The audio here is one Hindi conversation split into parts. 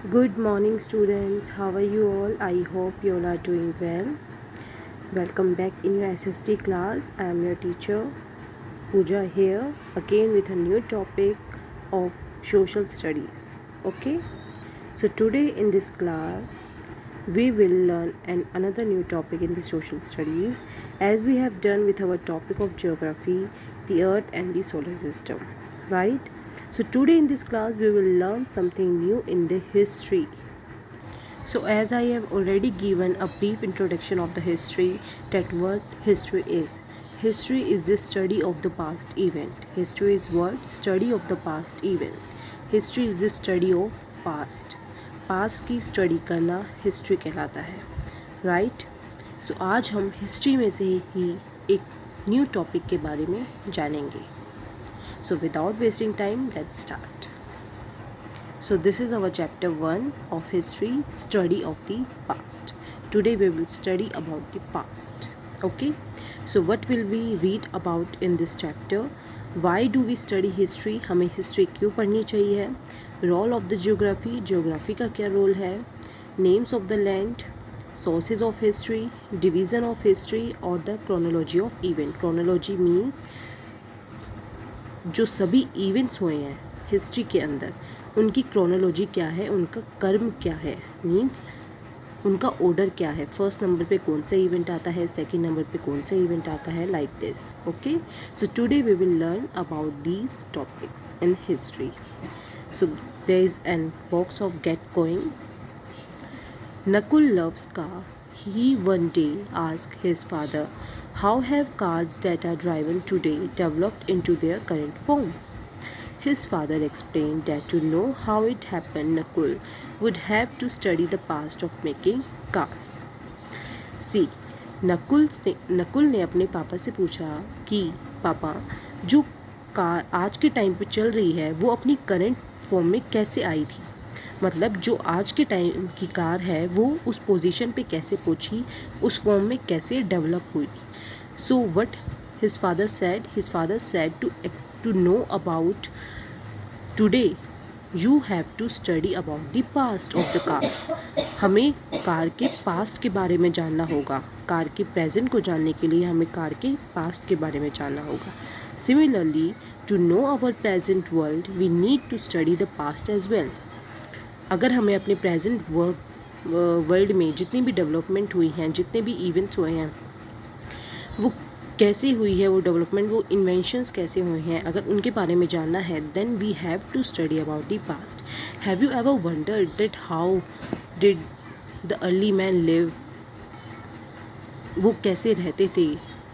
Good morning, students. How are you all? I hope you all are doing well. Welcome back in your SST class. I am your teacher Pooja here again with a new topic of social studies. Okay, so today in this class we will learn another new topic in the social studies, as we have done with our topic of geography, the earth and the solar system, right? So today in this class we will learn something new in the history. So as I have already given a brief introduction of the history, that what history is. History is the study of the past event. History is what? Study of the past event. History is the study of past. Past की स्टडी करना हिस्ट्री कहलाता है, राइट? सो आज हम हिस्ट्री में से ही एक न्यू टॉपिक के बारे में जानेंगे. So without wasting time let's start. So this is our chapter 1 of history, study of the past. Today we will study about the past. Okay, so what will we read about in this chapter? Why do we study history? हमें history क्यों पढ़नी चाहिए? Role of the geography, geography का क्या role है? Names of the land, sources of history, division of history और the chronology of event. Chronology means जो सभी events हुए हैं हिस्ट्री के अंदर उनकी क्रोनोलॉजी क्या है, उनका कर्म क्या है, मीन्स उनका ऑर्डर क्या है, फर्स्ट नंबर पे कौन सा इवेंट आता है, सेकंड नंबर पे कौन सा इवेंट आता है, like this. Okay, so today we will learn about these topics in history. So there is an box of get going. Nakul loves car. He one day asked his father, how have cars that are driven today developed into their current form? His father explained that to know how it happened, Nakul would have to study the past of making cars. See, Nakul ने अपने पापा से पूछा कि पापा, जो कार आज के टाइम पे चल रही है वो अपनी करंट फॉर्म में कैसे आई थी, मतलब जो आज के टाइम की कार है वो उस पोजीशन पे कैसे पहुंची, उस फॉर्म में कैसे डेवलप हुई. So what his father said to know about today you have to study about the past of the cars. हमें कार के पास्ट के बारे में जानना होगा. कार के प्रेजेंट को जानने के लिए हमें कार के पास्ट के बारे में जानना होगा. Similarly, to know our present world we need to study the past as well. अगर हमें अपने प्रेजेंट वर्ल्ड में जितनी भी डेवलपमेंट हुई हैं, जितने भी इवेंट्स हुए हैं, वो कैसे हुई है, वो डेवलपमेंट, वो इन्वेंशंस कैसे हुए हैं, अगर उनके बारे में जानना है, then we have to study about the past. Have you ever wondered that how did the early man live? वो कैसे रहते थे?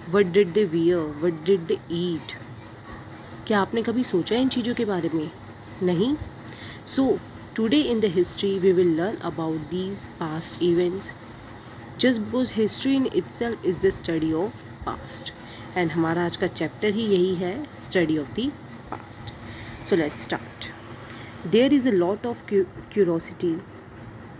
What did they wear? What did they eat? क्या आपने कभी सोचा इन चीज़ों के बारे में? नहीं. So today in the history we will learn about these past events, just because history in itself is the study of past. And हमारा आज का चैप्टर ही यही है, study of the past. So let's start. There is a lot of curiosity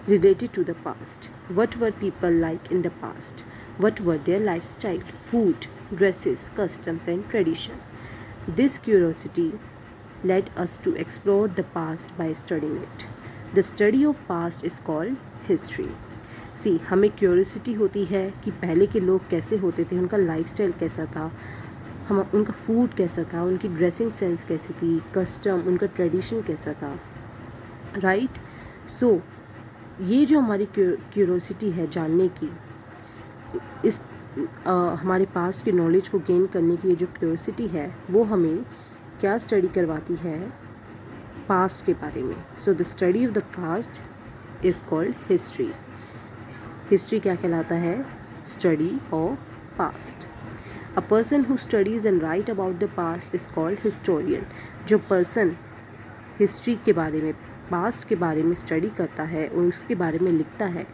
related to the past. What were people like in the past? What were their lifestyle, food, dresses, customs and tradition? This curiosity led us to explore the past by studying it. The study of past is called history. सी, हमें क्यूरियोसिटी होती है कि पहले के लोग कैसे होते थे, उनका लाइफस्टाइल कैसा था, हम उनका फूड कैसा था, उनकी ड्रेसिंग सेंस कैसी थी, कस्टम, उनका ट्रेडिशन कैसा था, राइट? सो ये जो हमारी क्यूरियोसिटी है जानने की, इस हमारे पास्ट के नॉलेज को गेन करने की ये जो क्यूरियोसिटी है वो हमें क्या स्टडी करवाती है? पास्ट के बारे में. So the study of the past is called history. History क्या कहलाता है? Study of past. A person who studies and right about the past is called historian. जो पर्सन हिस्ट्री के बारे में, पास्ट के बारे में स्टडी करता है और उसके बारे में लिखता है,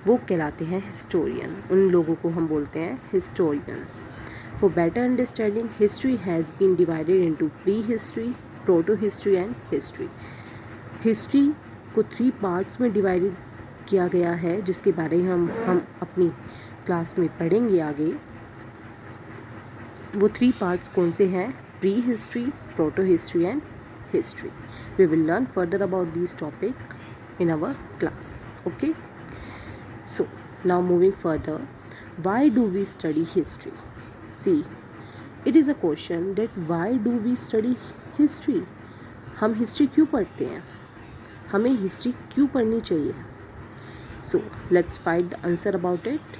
वो कहलाते हैं हिस्टोरियन. उन लोगों को हम बोलते हैं historians. For better understanding, history has been divided into pre history, proto history and history. History को 3 पार्ट्स में डिवाइडेड किया गया है, जिसके बारे में हम अपनी क्लास में पढ़ेंगे आगे. वो 3 पार्ट्स कौन से हैं? prehistory, proto-history and history. We will learn further about these topic in our class. Okay, so now moving further, why do we study history? See, it is a question that why do we study history? हम हिस्ट्री क्यों पढ़ते हैं? हमें हिस्ट्री क्यों पढ़नी चाहिए? So let's find the answer about it.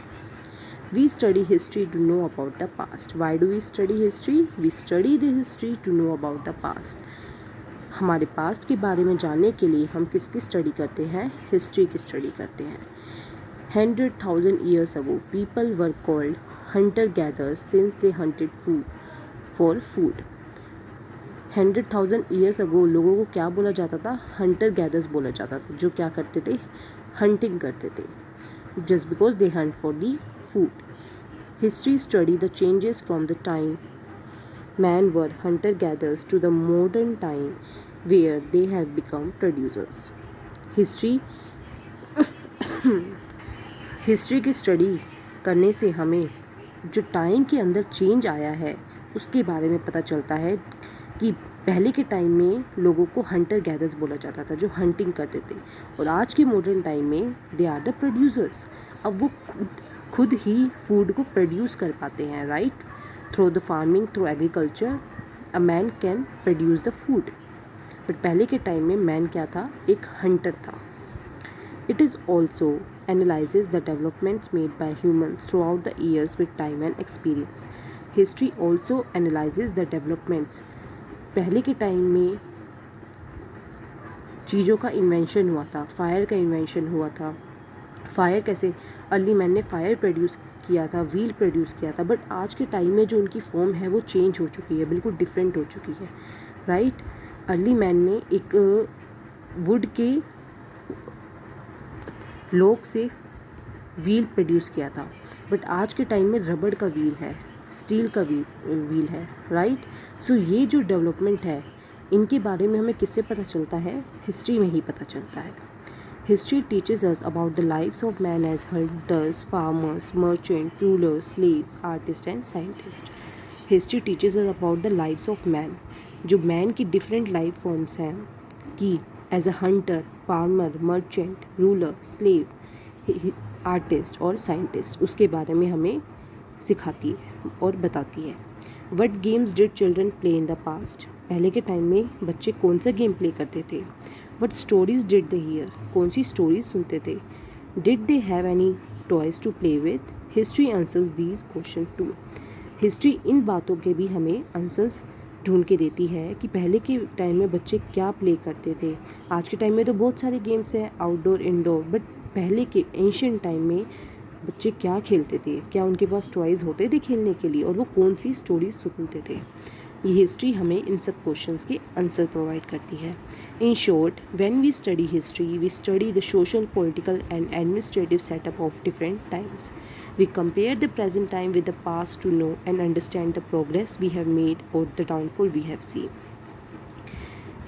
We study history to know about the past. Why do we study history? We study the history to know about the past. हमारे पास्ट के बारे में जानने के लिए हम किसकी स्टडी करते हैं? हिस्ट्री की स्टडी करते हैं. 100,000 years ago, people were called hunter-gatherers since they hunted for food. 100,000 years ago लोगों को क्या बोला जाता था? हंटर गैदर्स बोला जाता था, जो क्या करते थे? हंटिंग करते थे. Just because they hunt for the food. History study the changes from the time man were hunter-gatherers to the modern time where they have become producers. History की स्टडी करने से हमें जो टाइम के अंदर चेंज आया है उसके बारे में पता चलता है कि पहले के टाइम में लोगों को हंटर गैदर्स बोला जाता था, जो हंटिंग करते थे, और आज के मॉडर्न टाइम में दे आर द प्रोड्यूसर्स. अब वो खुद ही फूड को प्रोड्यूस कर पाते हैं, right? Through the farming, through agriculture, a man can produce the food. But पहले के टाइम में मैन क्या था? एक हंटर था. It is also analyzes the developments made by humans throughout the years with time and experience. History also analyzes the developments. पहले के टाइम में चीज़ों का इन्वेंशन हुआ था, फायर का इन्वेंशन हुआ था. फायर कैसे? अर्ली मैन ने फायर प्रोड्यूस किया था, व्हील प्रोड्यूस किया था. बट आज के टाइम में जो उनकी फॉर्म है वो चेंज हो चुकी है, बिल्कुल डिफरेंट हो चुकी है, राइट? अर्ली मैन ने एक वुड के लोग से व्हील प्रोड्यूस किया था, बट आज के टाइम में रबड़ का व्हील है, स्टील का व्हील है, राइट? सो ये जो डेवलपमेंट है इनके बारे में हमें किससे पता चलता है? हिस्ट्री में ही पता चलता है. History teaches us about the lives of man as hunters, farmers, merchant, rulers, slaves, artist and scientist. History teaches us about the lives of man, जो मैन की डिफरेंट लाइफ फॉर्म्स हैं कि as a hunter, farmer, merchant, ruler, slave, artist और साइंटिस्ट, उसके बारे में हमें सिखाती है और बताती है. What games did children play in the past? पहले के टाइम में बच्चे कौन सा गेम प्ले करते थे? What stories did they hear? कौन सी स्टोरीज सुनते थे? Did they have any toys to play with? History answers these question too. History इन बातों के भी हमें आंसर्स ढूंढ के देती है कि पहले के टाइम में बच्चे क्या प्ले करते थे. आज के टाइम में तो बहुत सारे गेम्स हैं, आउटडोर, इंडोर, बट पहले के एंशियंट टाइम में बच्चे क्या खेलते थे, क्या उनके पास टॉयज़ होते थे खेलने के लिए, और वो कौन सी स्टोरीज सुनते थे? ये हिस्ट्री हमें इन सब क्वेश्चंस के आंसर प्रोवाइड करती है. In short, when we study history, we study the social, political and administrative setup of different times. We compare the present time with the past to know and understand the progress we have made or the downfall we have seen.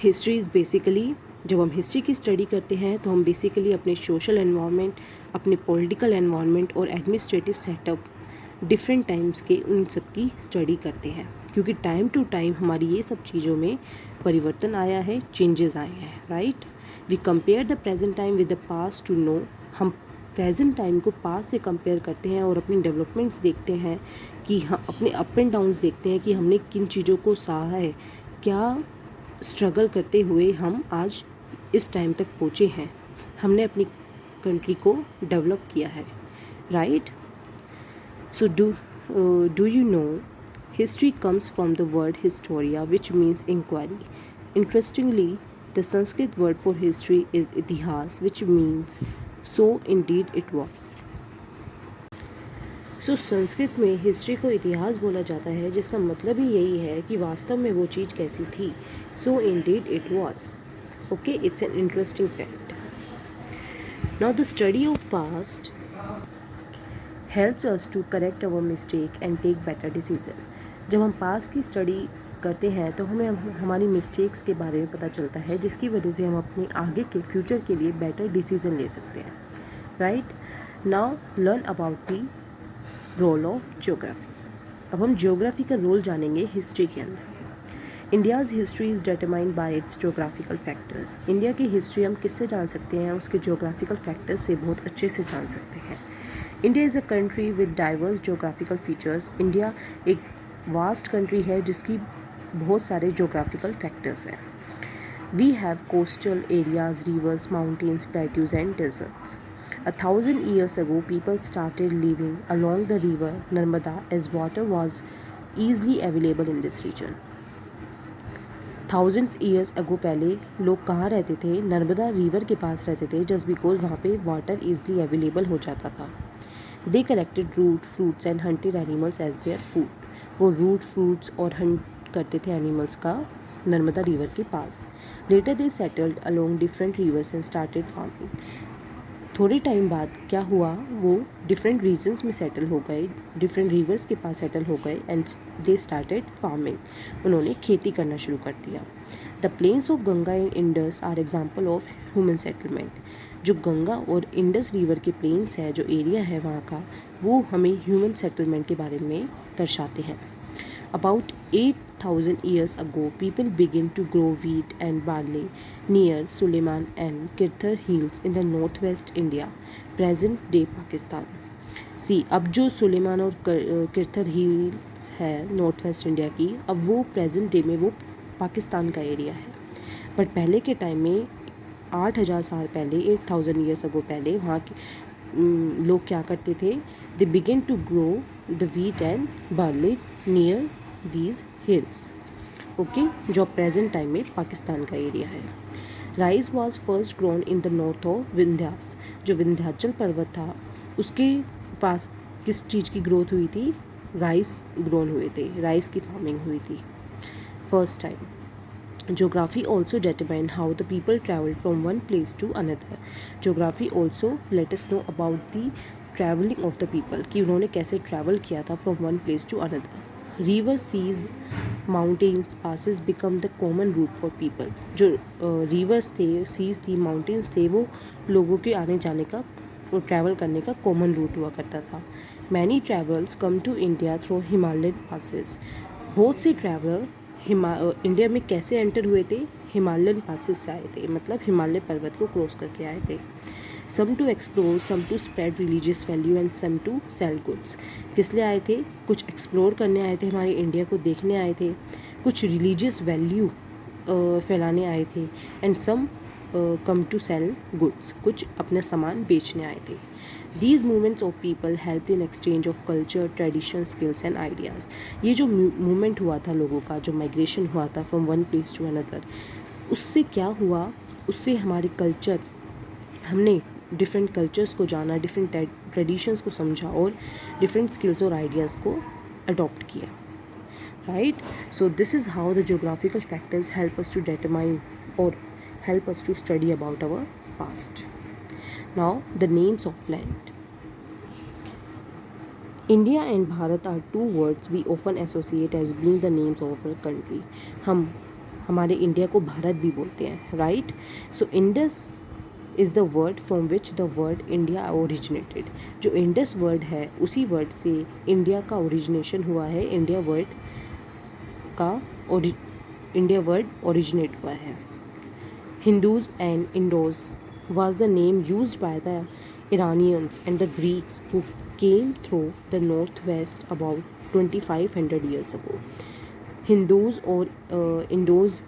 History is basically, जब हम हिस्ट्री की स्टडी करते हैं तो हम बेसिकली अपने सोशल एनवायरनमेंट, अपने पॉलिटिकल एनवायरनमेंट और एडमिनिस्ट्रेटिव सेटअप डिफरेंट टाइम्स के उन सब की स्टडी करते हैं, क्योंकि टाइम टू टाइम हमारी ये सब चीज़ों में परिवर्तन आया है, चेंजेस आए हैं, right? We compare the present time with the past to know. हम प्रेजेंट टाइम को पास से कंपेयर करते हैं और अपनी डेवलपमेंट्स देखते हैं कि हम अपने अप एंड डाउन्स देखते हैं कि हमने किन चीज़ों को सहा है, क्या स्ट्रगल करते हुए हम आज इस टाइम तक पहुँचे हैं, हमने अपनी कंट्री को डेवलप किया है, right? So do you know history comes from the word historia which means inquiry. Interestingly, the Sanskrit word for history is itihas which means So indeed it was. So Sanskrit में हिस्ट्री को इतिहास बोला जाता है, जिसका मतलब ही यही है कि वास्तव में वो चीज़ कैसी थी. So indeed it was. Okay, it's an interesting fact. Now the study of past helps us to correct our mistake and take better decision. जब हम पास्ट की स्टडी करते हैं तो हमें हमारी मिस्टेक्स के बारे में पता चलता है, जिसकी वजह से हम अपने आगे के फ्यूचर के लिए बेटर डिसीजन ले सकते हैं, right? Now learn about the role of geography. अब हम ज्योग्राफी का रोल जानेंगे हिस्ट्री के अंदर. India's history is determined by its geographical factors. India की हिस्ट्री हम किससे जान सकते हैं? उसके जोग्राफिकल फैक्टर्स से बहुत अच्छे से जान सकते हैं। India is a country with diverse geographical features. India एक वास्ट कंट्री है जिसकी बहुत सारे जोग्राफिकल फैक्टर्स हैं। We have coastal areas, rivers, mountains, plateaus and deserts. 1,000 years ago, people started living along the river Narmada as water was easily available in this region. Thousands years ago पहले लोग कहाँ रहते थे? नर्मदा रिवर के पास रहते थे, जस्ट बिकॉज वहाँ पे वाटर ईजिली अवेलेबल हो जाता था। They collected root fruits and hunted animals as their food. वो रूट फ्रूट्स और हंट करते थे एनिमल्स का नर्मदा रिवर के पास। Later they settled along different rivers and started farming. थोड़े टाइम बाद क्या हुआ, वो डिफरेंट रीजन्स में सेटल हो गए, डिफरेंट रिवर्स के पास सेटल हो गए एंड दे स्टार्टेड फार्मिंग। उन्होंने खेती करना शुरू कर दिया। The plains of Ganga and Indus are example of human settlement. जो गंगा और इंडस रिवर के प्लेन्स है, जो एरिया है वहाँ का, वो हमें ह्यूमन सेटलमेंट के बारे में दर्शाते हैं। About 8,000 years ago, people began to grow wheat and barley near Suleiman and Kirthar Hills in the northwest India, present day Pakistan. सी अब जो सुलेमान और किरथर हिल्स है नॉर्थ वेस्ट इंडिया की, अब वो प्रेजेंट डे में वो पाकिस्तान का एरिया है। बट पहले के टाइम में 8,000 साल पहले, 8,000 ईयर्स अगो पहले वहाँ के लोग क्या करते थे? They begin to grow the wheat and barley near these hills. Okay, जो प्रेजेंट टाइम में पाकिस्तान का एरिया है। Rice was first grown in the north of Vindhyas. जो विंध्याचल पर्वत था उसके पास किस चीज़ की ग्रोथ हुई थी? राइस ग्रोन हुए थे, राइस की फार्मिंग हुई थी first time. Geography also determine how the people travel from one place to another. Geography also let us know about the traveling of the people, कि उन्होंने कैसे travel किया था from one place to another. Rivers, seas, mountains, passes become the common route for people. जो rivers थे, seas थी, mountains थे, वो लोगों के आने जाने का और ट्रैवल करने का कॉमन रूट हुआ करता था। Many travellers come to India through Himalayan passes. बहुत से ट्रैवलर इंडिया में कैसे एंटर हुए थे? हिमालयन पासेस से आए थे, मतलब हिमालय पर्वत को क्रॉस करके आए थे। Some to explore, some to spread religious value and some to sell goods. किस लिए आए थे? कुछ एक्सप्लोर करने आए थे, हमारे इंडिया को देखने आए थे, कुछ रिलीजियस वैल्यू फैलाने आए थे, and some come to sell goods, कुछ अपना सामान बेचने आए थे। These movements of people helped in exchange of culture, tradition, skills and ideas. ये जो मूवमेंट हुआ था लोगों का, जो माइग्रेशन हुआ था from one place to another, उससे क्या हुआ? उससे हमारे कल्चर, हमने डिफरेंट कल्चर्स को जाना, डिफरेंट ट्रेडिशंस को समझा और डिफरेंट स्किल्स और आइडियाज़ को अडॉप्ट किया। Right, so this is how the geographical factors help us to determine और help us to study about our past. Now, the names of land. India and Bharat are two words we often associate as being the names of our country. हम हमारे इंडिया को भारत भी बोलते हैं, right? So Indus is the word from which the word India originated. जो इंडस वर्ड है उसी वर्ड से इंडिया का ओरिजिनेशन हुआ है, इंडिया वर्ड ओरिजिनेट हुआ है। Hindus and Indos was the name used by the Iranians and the Greeks who came through the northwest about 2500 years ago. Hindus और इंडोज़,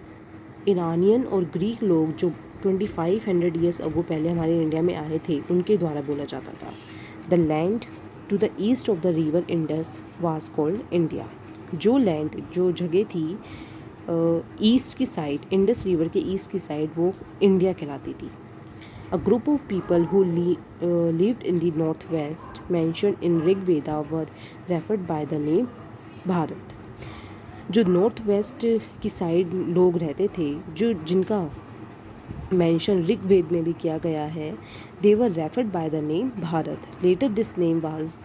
ईरानियन और ग्रीक लोग जो 2500 ईयर्स अगो पहले हमारे इंडिया में आए थे, उनके द्वारा बोला जाता था। The land to the east of the river Indus was called India. जो लैंड, जो जगह थी ईस्ट की साइड, इंडस रिवर के ईस्ट की साइड, वो इंडिया कहलाती थी। A group of people who lived in the north west mentioned in Rigveda were referred by the name Bharat. जो नॉर्थ वेस्ट की साइड लोग रहते थे, जो जिनका मेंशन ऋग्वेद में भी किया गया है, they were referred by the name Bharat. Later this name was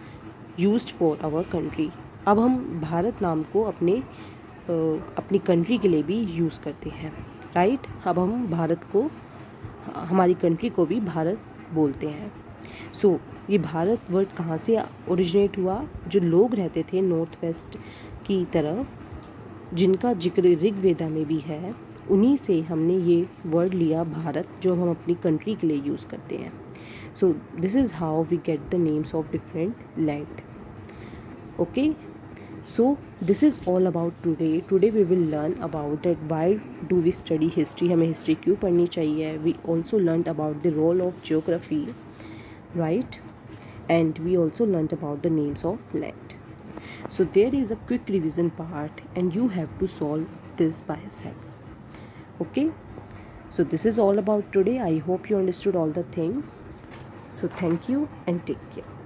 used for our country. अब हम भारत नाम को अपनी कंट्री के लिए भी यूज़ करते हैं, राइट? अब हम भारत को, हमारी कंट्री को भी भारत बोलते हैं। सो ये भारत वर्ड कहाँ से ओरिजिनेट हुआ? जो लोग रहते थे नॉर्थ वेस्ट की तरफ, जिनका जिक्र ऋग्वेदा में भी है, उन्हीं से हमने ये वर्ड लिया भारत, जो हम अपनी कंट्री के लिए यूज़ करते हैं. So this is how we get the names of different land. Okay, so this is all about today we will learn about that why do we study history, हमें history क्यों पढ़नी चाहिए. We also learned about the role of geography, right? And we also learned about the names of land. So there is a quick revision part and you have to solve this by yourself. Okay, so this is all about today. I hope you understood all the things. So thank you and take care.